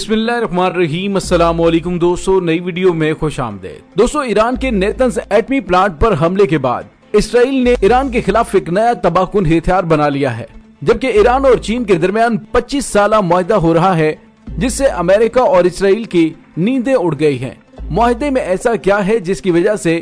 बिस्मिल्लाहिर्रहमानिर्रहीम। अस्सलाम वालेकुम दोस्तों, नई वीडियो में खुश आमदीद। दोस्तों, ईरान के नेतन्स एटमी प्लांट पर हमले के बाद इसराइल ने ईरान के खिलाफ एक नया तबाहकुन हथियार बना लिया है। जबकि ईरान और चीन के दरमियान 25 साल मुआहदा हो रहा है, जिससे अमेरिका और इसराइल की नींदें उड़ गई हैं। मुआहदे में ऐसा क्या है जिसकी वजह से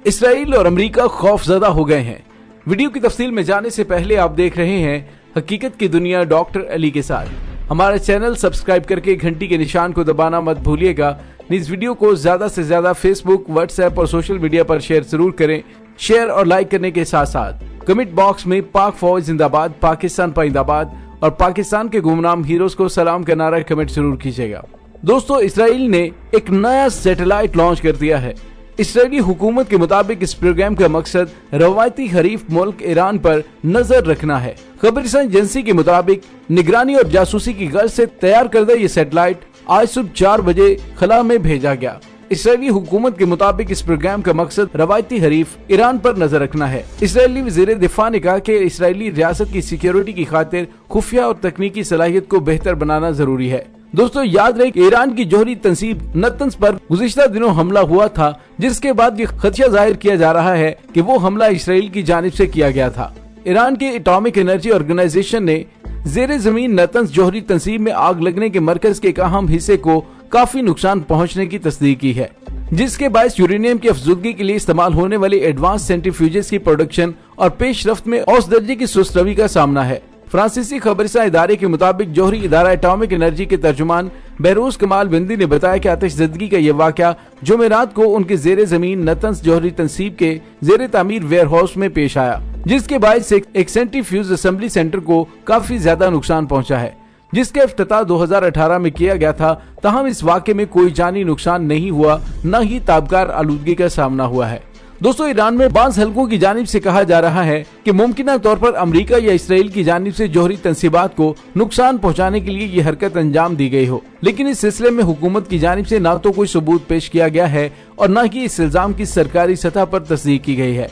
इसराइल और अमेरिका खौफजदा हो गए हैं? वीडियो की तफसील में जाने से पहले आप देख रहे हैं हकीकत की दुनिया डॉक्टर अली के साथ। हमारा चैनल सब्सक्राइब करके घंटी के निशान को दबाना मत भूलिएगा। इस वीडियो को ज्यादा से ज्यादा फेसबुक, व्हाट्सएप और सोशल मीडिया पर शेयर जरूर करें। शेयर और लाइक करने के साथ साथ कमेंट बॉक्स में पाक फौज जिंदाबाद, पाकिस्तान पाइंदाबाद और पाकिस्तान के गुमनाम हीरोज को सलाम का नारा कमेंट जरूर कीजिएगा। दोस्तों, इसराइल ने एक नया सैटेलाइट लॉन्च कर दिया है। इसराइली हुकूमत के मुताबिक इस प्रोग्राम का मकसद रवायती हरीफ मुल्क ईरान पर नजर रखना है। खबरसां एजेंसी के मुताबिक निगरानी और जासूसी की गर्ज से तैयार करदा ये सैटेलाइट आज सुबह 4 बजे खला में भेजा गया। इसराइली हुकूमत के मुताबिक इस प्रोग्राम का मकसद रवायती हरीफ ईरान पर नजर रखना है। इसराइली वजीर दिफा ने कहा कि इसराइली रियासत की सिक्योरिटी की खातिर खुफिया और तकनीकी सलाहियत को बेहतर बनाना जरूरी है। दोस्तों, याद रहे कि ईरान की जौहरी तंसीब नतन्स पर गुज़िश्ता दिनों हमला हुआ था, जिसके बाद ये खदशा जाहिर किया जा रहा है कि वो हमला इसराइल की जानिब से किया गया था। ईरान के एटॉमिक एनर्जी ऑर्गेनाइजेशन ने जेर जमीन नतन्स जौहरी तंसीब में आग लगने के मरकज के एक अहम हिस्से को काफी नुकसान पहुँचने की तस्दीक की है, जिसके बायस यूरेनियम की अफजुदगी के लिए इस्तेमाल होने वाले एडवांस सेंट्रीफ्यूजेस की प्रोडक्शन और पेशरफ्त में औसत दर्जे की सुस्त रवी का सामना है। फ्रांसीसी खबरसां इदारे के मुताबिक जौहरी इदारा एटॉमिक एनर्जी के तर्जुमान बहरोज कमाल बिंदी ने बताया कि आतिशज़दगी का यह वाक़या जुमेरात को उनके जेर जमीन नतन्स जौहरी तंसीब के जेर तामीर वेयर हाउस में पेश आया, जिसके बायस एक सेंट्रीफ्यूज असेंबली सेंटर को काफी ज्यादा नुकसान पहुंचा है, जिसका इफ्तिताह 2018 में किया गया था। तहम इस वाक़े में कोई जानी नुकसान नहीं हुआ, न ही ताबकार आलूदगी का सामना हुआ है। दोस्तों, ईरान में बाज़ हलकों की जानिब से कहा जा रहा है कि मुमकिन तौर पर अमेरिका या इसराइल की जानिब से जौहरी तंसीबात को नुकसान पहुंचाने के लिए ये हरकत अंजाम दी गई हो, लेकिन इस सिलसिले में हुकूमत की जानिब से न तो कोई सबूत पेश किया गया है और न ही इस इल्जाम की सरकारी सतह पर तस्दीक की गई है।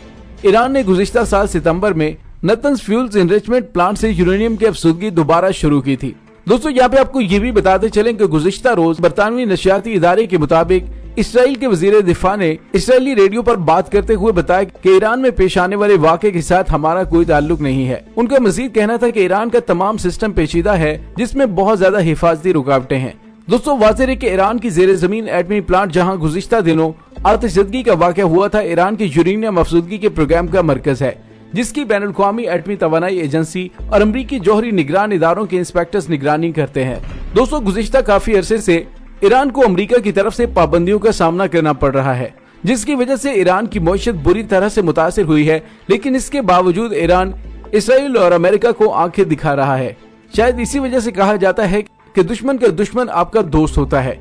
ईरान ने गुज़िश्ता साल सितम्बर में नतन्स फ्यूल्स एनरिचमेंट प्लांट से यूरेनियम की अफसुदगी दोबारा शुरू की थी। दोस्तों, यहाँ पे आपको ये भी बताते चलें कि गुज़िश्ता रोज बरतानवी नशियाती इदारे के मुताबिक इसराइल के वजीर दिफा ने इसराइली रेडियो पर बात करते हुए बताया कि ईरान में पेश आने वाले वाक़े के साथ हमारा कोई ताल्लुक नहीं है। उनका मजीद कहना था कि ईरान का तमाम सिस्टम पेचीदा है, जिसमें बहुत ज्यादा हिफाजती रुकावटें हैं। दोस्तों, वाज़ेह है कि ईरान की जेर जमीन एटमी प्लांट जहाँ गुज़िश्ता दिनों आतिशज़दगी का वाक़या हुआ था, ईरान के यूरेनियम अफसुदगी के प्रोग्राम का मरकज है, जिसकी बैनुल-अक़वामी एटमी तवानाई एजेंसी और अमरीकी जौहरी निगरान इदारों के इंस्पेक्टर्स निगरानी करते हैं। दोस्तों, गुज़िश्ता काफी अरसे से ईरान को अमेरिका की तरफ से पाबंदियों का सामना करना पड़ रहा है, जिसकी वजह से ईरान की मईशत बुरी तरह से मुतासिर हुई है, लेकिन इसके बावजूद ईरान इसराइल और अमेरिका को आंखें दिखा रहा है। शायद इसी वजह से कहा जाता है कि दुश्मन का दुश्मन आपका दोस्त होता है।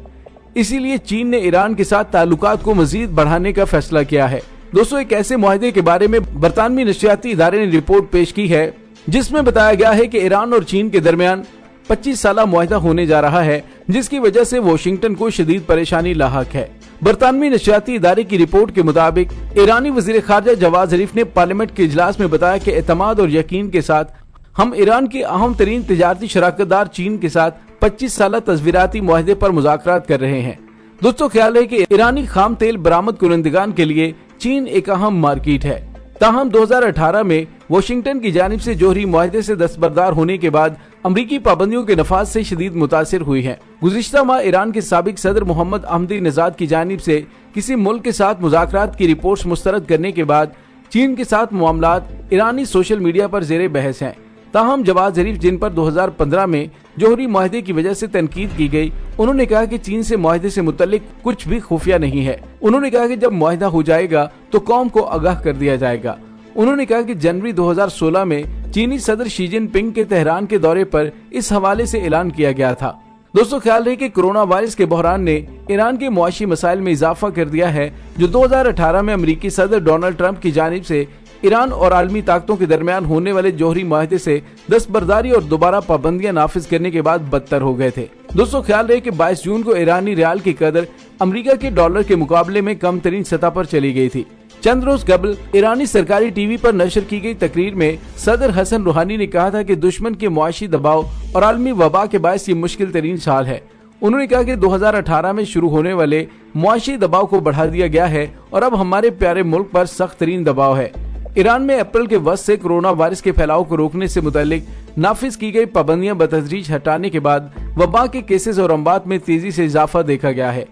इसीलिए चीन ने ईरान के साथ ताल्लुकात को मजीद बढ़ाने का फैसला किया है। दोस्तों, एक ऐसे मुआहदे के बारे में बरतानवी नशियाती इदारे ने रिपोर्ट पेश की है, जिसमें बताया गया है कि ईरान और चीन के दरमियान 25 साल मुआहदा होने जा रहा है, जिसकी वजह से वॉशिंगटन को शदीद परेशानी लाहक है। बरतानवी नशियाती इदारे की रिपोर्ट के मुताबिक ईरानी वजीर खारजा जवाद जरीफ ने पार्लियामेंट के इजलास में बताया कि एतमाद और यकीन के साथ हम ईरान के अहम तरीन तिजारती शराकतदार चीन के साथ 25 साल तस्वीराती मुआहदे पर मुज़ाकरात कर रहे हैं। दोस्तों, ख्याल है कि ईरानी खाम तेल बरामद कुनंदगान के लिए चीन एक अहम मार्केट है। ताहम 2018 में वॉशिंगटन की जानिब से जौहरी मुआहदे से दस्तबरदार होने के बाद अमरीकी पाबंदियों के नफाज से शदीद मुतासिर हुई है। गुज़िश्ता माह ईरान के साबिक सदर मोहम्मद अहमदी नजाद की जानिब से किसी मुल्क के साथ मुज़ाकरात की रिपोर्ट्स मुस्तरद करने के बाद चीन के साथ मामलात ईरानी सोशल मीडिया पर जेर बहस हैं। ताहम जवाद जरीफ, जिन पर 2015 में जौहरी मुआहदे की वजह से तनकीद की गई, उन्होंने कहा कि चीन से मुआहदे से मुतल्लिक कुछ भी खुफिया नहीं है। उन्होंने कहा कि जब मुआहदा हो जाएगा तो कौम को आगाह कर दिया जाएगा। उन्होंने कहा कि जनवरी 2016 में चीनी सदर शी जिनपिंग के तेहरान के दौरे पर इस हवाले से ऐलान किया गया था। दोस्तों, ख्याल रहे कि कोरोना वायरस के बहरान ने ईरान के मुआशी मसाइल में इजाफा कर दिया है, जो 2018 में अमरीकी सदर डोनाल्ड ट्रंप की जानिब से ईरान और आलमी ताकतों के दरमियान होने वाले जौहरी मुआहदे से दस्तबरदारी और दोबारा पाबंदियां नाफिज करने के बाद बदतर हो गए थे। दोस्तों, ख्याल रहे कि 22 जून को ईरानी रियाल की कदर अमेरिका के डॉलर के मुकाबले में कम तरीन सतह पर चली गई थी। चंद रोज कबल ईरानी सरकारी टीवी पर नशर की गई तकरीर में सदर हसन रूहानी ने कहा था कि दुश्मन के मुआशी दबाव और आलमी वबा के बायस ये मुश्किल तरीन साल है। उन्होंने कहा कि 2018 में शुरू होने वाले मुआशी दबाव को बढ़ा दिया गया है और अब हमारे प्यारे मुल्क पर सख्त तरीन दबाव है। ईरान में अप्रैल के वक्त से कोरोना वायरस के फैलाव को रोकने से मुतालिक नाफिज की गई पाबंदियां बतदरीज हटाने के बाद वबा के केसेस और अमवात में तेजी से इजाफा देखा गया है।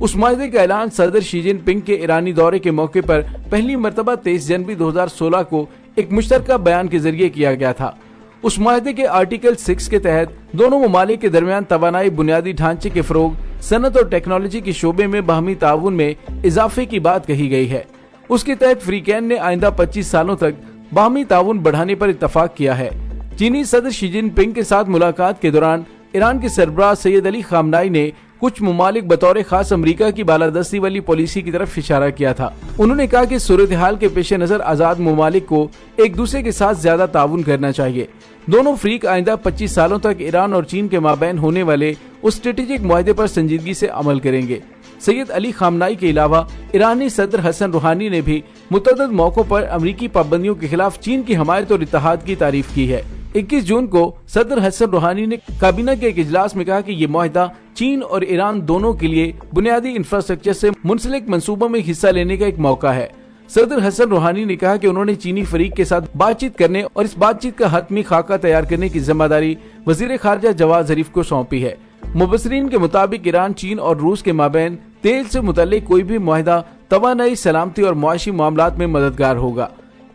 उस मुआहदे का ऐलान सदर शी जिनपिंग के ईरानी दौरे के मौके पर पहली मरतबा 23 जनवरी 2016 को एक मुश्तरका बयान के जरिए किया गया था। उस मुआहदे के आर्टिकल 6 के तहत दोनों ममालिक के दरमियान तवानाई, बुनियादी ढांचे के फरोग, सनत और टेक्नोलॉजी के शोबे में बाहमी ताउन में इजाफे की बात कही गई है। उसके तहत फ्रीकैन ने आइंदा 25 सालों तक बाहमी ताउन बढ़ाने पर इत्तफाक किया है। चीनी सदर शी जिनपिंग के साथ मुलाकात के दौरान ईरान के सरबराह सैयद अली खामनाई ने कुछ ममालिक बतौर खास अमरीका की बालादस्ती वाली पॉलिसी की तरफ इशारा किया था। उन्होंने कहा कि सूरत हाल के पेश नजर आजाद ममालिक को एक दूसरे के साथ ज्यादा ताउन करना चाहिए। दोनों फ्रीक आइंदा 25 सालों तक ईरान और चीन के माबैन होने वाले उस स्ट्रेटेजिक मुआहदे पर संजीदगी से अमल करेंगे। सैयद अली खामनाई के अलावा ईरानी सदर हसन रूहानी ने भी मुतअद्दिद मौकों पर अमरीकी पाबंदियों के खिलाफ चीन की हमायत और इत्तेहाद की तारीफ की है। 21 जून को सदर हसन रूहानी ने काबीना के एक इजलास में कहा कि ये मुआहदा चीन और ईरान दोनों के लिए बुनियादी इंफ्रास्ट्रक्चर से मुंसलिक मंसूबों में हिस्सा लेने का एक मौका है। सदर हसन रूहानी ने कहा कि उन्होंने चीनी फरीक के साथ बातचीत करने और इस बातचीत का हतमी खाका तैयार करने की जिम्मेदारी वजीर खारजा जवाद जरीफ को सौंपी है। मुबसरीन के मुताबिक ईरान, चीन और रूस के माबैन तेल से मुतल्लिक कोई भी मुआहदा तवानाई, सलामती और मुआशी मामलात में मददगार होगा।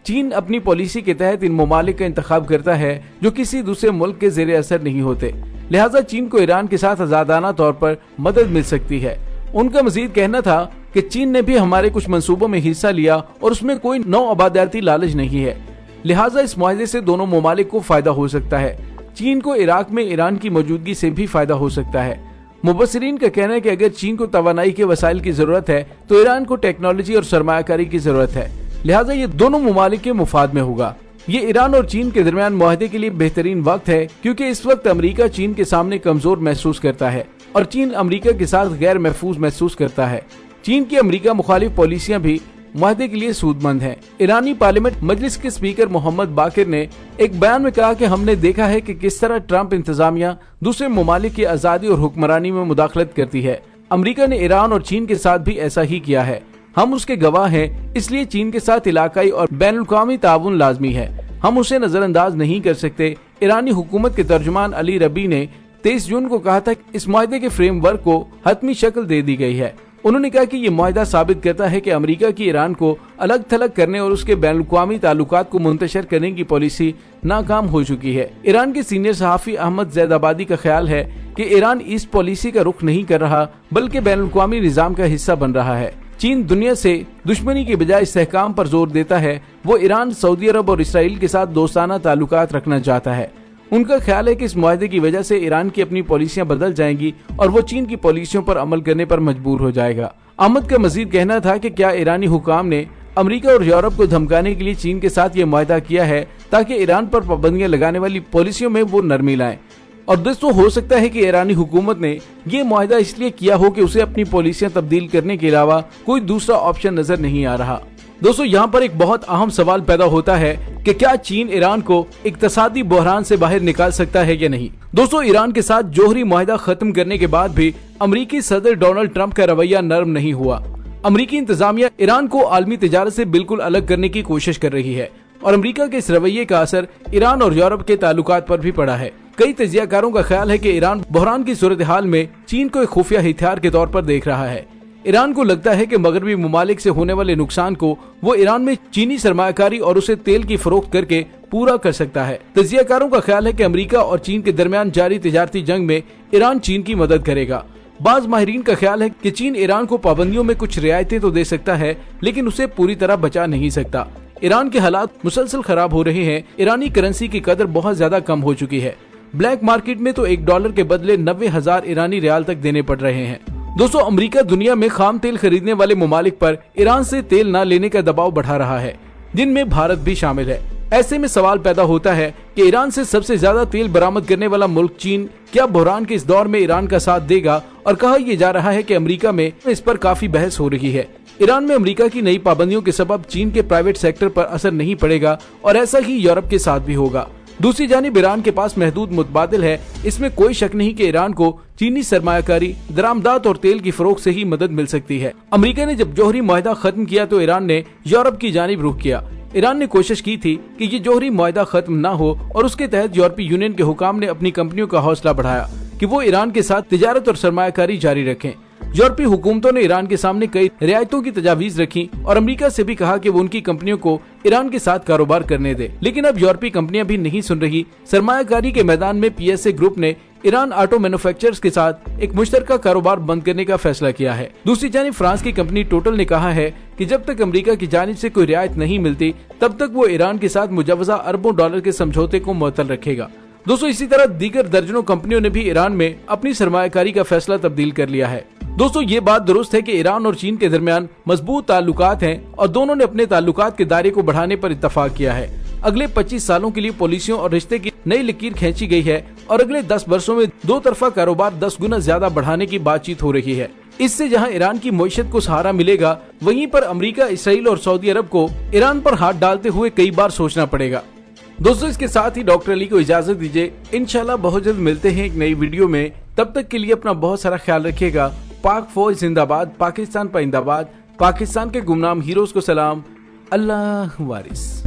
चीन अपनी पॉलिसी के तहत इन ममालिक का इंतखाब करता है जो किसी दूसरे मुल्क के जेर असर नहीं होते, लिहाजा चीन को ईरान के साथ आजादाना तौर पर मदद मिल सकती है। उनका मजीद कहना था कि चीन ने भी हमारे कुछ मंसूबों में हिस्सा लिया और उसमें कोई नौ आबादियाती लालच नहीं है, लिहाजा इस मुआहदे से दोनों ममालिक को फायदा हो सकता है। चीन को इराक में ईरान की मौजूदगी से भी फायदा हो सकता है। मुबसरीन का कहना है कि अगर चीन को तवानाई के वसाइल की जरूरत है तो ईरान को टेक्नोलॉजी और सरमायाकारी की जरूरत है, लिहाजा ये दोनों ममालिक के मुफाद में होगा। ये ईरान और चीन के दरमियान मुआहदे के लिए बेहतरीन वक्त है क्योंकि इस वक्त अमेरिका चीन के सामने कमजोर महसूस करता है और चीन अमेरिका के साथ गैर महफूज महसूस करता है। चीन की अमेरिका मुखालिफ पॉलिसियां भी मुआहदे के लिए सूदमंद हैं। ईरानी पार्लियामेंट मजलिस के स्पीकर मोहम्मद बाकिर ने एक बयान में कहा कि हमने देखा है कि किस तरह ट्रंप इंतजामिया दूसरे ममालिक की आजादी और हुक्मरानी में मुदाखलत करती है। अमेरिका ने ईरान और चीन के साथ भी ऐसा ही किया है, हम उसके गवाह हैं, इसलिए चीन के साथ इलाकाई और बैनुल-अक़वामी ताउन लाजमी है, हम उसे नजरअंदाज नहीं कर सकते। ईरानी हुकूमत के तर्जुमान अली रबी ने 23 जून को कहा था कि इस मुआहदे के फ्रेमवर्क को हतमी शक्ल दे दी गई है। उन्होंने कहा कि ये मुआहदा साबित करता है कि अमेरिका की ईरान को अलग थलग करने और उसके बैनुल-अक़वामी ताल्लुकात को मुंतशर करने की पॉलिसी नाकाम हो चुकी है। ईरान के सीनियर सहाफी अहमद जैदाबादी का ख्याल है कि ईरान इस पॉलिसी का रुख नहीं कर रहा बल्कि बैनुल-अक़वामी निज़ाम का हिस्सा बन रहा है। चीन दुनिया से दुश्मनी के बजाय इस्तेहकाम पर जोर देता है। वो ईरान, सऊदी अरब और इसराइल के साथ दोस्ताना ताल्लुकात रखना चाहता है। उनका ख्याल है कि इस मुआहदे की वजह से ईरान की अपनी पॉलिसियां बदल जाएंगी और वो चीन की पॉलिसियों पर अमल करने पर मजबूर हो जाएगा। अहमद का मजीद कहना था कि क्या ईरानी हुकाम ने अमेरिका और यूरोप को धमकाने के लिए चीन के साथ ये मुआहदा किया है ताकि ईरान पर पाबंदियां लगाने वाली पॉलिसियों में वो नरमी लाएं। और दोस्तों, हो सकता है कि ईरानी हुकूमत ने ये मुआहदा इसलिए किया हो कि उसे अपनी पॉलिसियां तब्दील करने के अलावा कोई दूसरा ऑप्शन नजर नहीं आ रहा। दोस्तों, यहाँ पर एक बहुत अहम सवाल पैदा होता है कि क्या चीन ईरान को इक्तसादी बहरान से बाहर निकाल सकता है या नहीं। दोस्तों, ईरान के साथ जोहरी मुआहदा खत्म करने के बाद भी अमेरिकी सदर डोनाल्ड ट्रंप का रवैया नरम नहीं हुआ। अमेरिकी इंतजामिया ईरान को आलमी तिजारत से बिल्कुल अलग करने की कोशिश कर रही है और अमेरिका के इस रवैये का असर ईरान और यूरोप के ताल्लुकात पर भी पड़ा है। कई तजियाकारों का ख्याल है कि ईरान बहरान की सूरत हाल में चीन को एक खुफिया हथियार के तौर पर देख रहा है। ईरान को लगता है कि मगरबी ममालिक से होने वाले नुकसान को वो ईरान में चीनी सरमायाकारी और उसे तेल की फरोख्त करके पूरा कर सकता है। तजियाकारों का ख्याल है कि अमेरिका और चीन के दरमियान जारी तिजारती जंग में ईरान चीन की मदद करेगा। बाज माहिरीन का ख्याल है कि चीन ईरान को पाबंदियों में कुछ रियायतें तो दे सकता है लेकिन उसे पूरी तरह बचा नहीं सकता। ईरान के हालात मुसलसल खराब हो रहे हैं। ईरानी करेंसी की कदर बहुत ज्यादा कम हो चुकी है। ब्लैक मार्केट में तो $1 के बदले 90,000 ईरानी रियाल तक देने पड़ रहे हैं। दोस्तों, अमेरिका दुनिया में खाम तेल खरीदने वाले ममालिक पर ईरान से तेल न लेने का दबाव बढ़ा रहा है, जिनमें भारत भी शामिल है। ऐसे में सवाल पैदा होता है कि ईरान से सबसे ज्यादा तेल बरामद करने वाला मुल्क चीन क्या बहरान के इस दौर में ईरान का साथ देगा। और कहा यह जा रहा है कि अमेरिका में इस पर काफी बहस हो रही है। ईरान में अमेरिका की नई पाबंदियों के सबब चीन के प्राइवेट सेक्टर पर असर नहीं पड़ेगा और ऐसा ही यूरोप के साथ भी होगा। दूसरी जानिब ईरान के पास महदूद मुतबादिल है। इसमें कोई शक नहीं कि ईरान को चीनी सरमायाकारी, दरामदात और तेल की फरोख्त से ही मदद मिल सकती है। अमेरिका ने जब जौहरी मुआहिदा खत्म किया तो ईरान ने यूरोप की जानिब रुख किया। ईरान ने कोशिश की थी कि ये जौहरी मुआहिदा खत्म न हो और उसके तहत यूरोपीय यूनियन के हुकाम ने अपनी कंपनियों का हौसला बढ़ाया कि वो ईरान के साथ तिजारत और सरमायाकारी जारी रखें। यूरोपीय हुकूमतों ने ईरान के सामने कई रियायतों की तजावीज रखी और अमेरिका से भी कहा कि वो उनकी कंपनियों को ईरान के साथ कारोबार करने दे, लेकिन अब यूरोपीय कंपनियां भी नहीं सुन रही। सरमायाकारी के मैदान में PSA ग्रुप ने ईरान ऑटो मैन्युफैक्चरर्स के साथ एक मुश्तरका कारोबार बंद करने का फैसला किया है। दूसरी जानिब फ्रांस की कंपनी टोटल ने कहा है कि जब तक अमेरिका की जानिब से कोई रियायत नहीं मिलती तब तक वो ईरान के साथ मुजवजा अरबों डॉलर के समझौते को मुअत्तल रखेगा। दोस्तों, इसी तरह दीगर दर्जनों कंपनियों ने भी ईरान में अपनी सरमायाकारी का फैसला तब्दील कर लिया है। दोस्तों, ये बात दुरुस्त है कि ईरान और चीन के दरमियान मजबूत ताल्लुकात हैं और दोनों ने अपने ताल्लुकात के दायरे को बढ़ाने पर इत्तफाक किया है। अगले 25 सालों के लिए पॉलिसियों और रिश्ते की नई लकीर खींची गई है और अगले 10 वर्षों में दो तरफा कारोबार 10 गुना ज्यादा बढ़ाने की बातचीत हो रही है। इससे जहां ईरान की मईशत को सहारा मिलेगा, वहीं पर अमेरिका, इसराइल और सऊदी अरब को ईरान पर हाथ डालते हुए कई बार सोचना पड़ेगा। दोस्तों, इसके साथ ही डॉक्टर अली को इजाजत दीजिए। इंशाल्लाह बहुत जल्द मिलते हैं एक नई वीडियो में। तब तक के लिए अपना बहुत सारा ख्याल रखिएगा। पाक फौज जिंदाबाद, पाकिस्तान पाइंदाबाद, पाकिस्तान के गुमनाम हीरोज को सलाम। अल्लाह वारिस।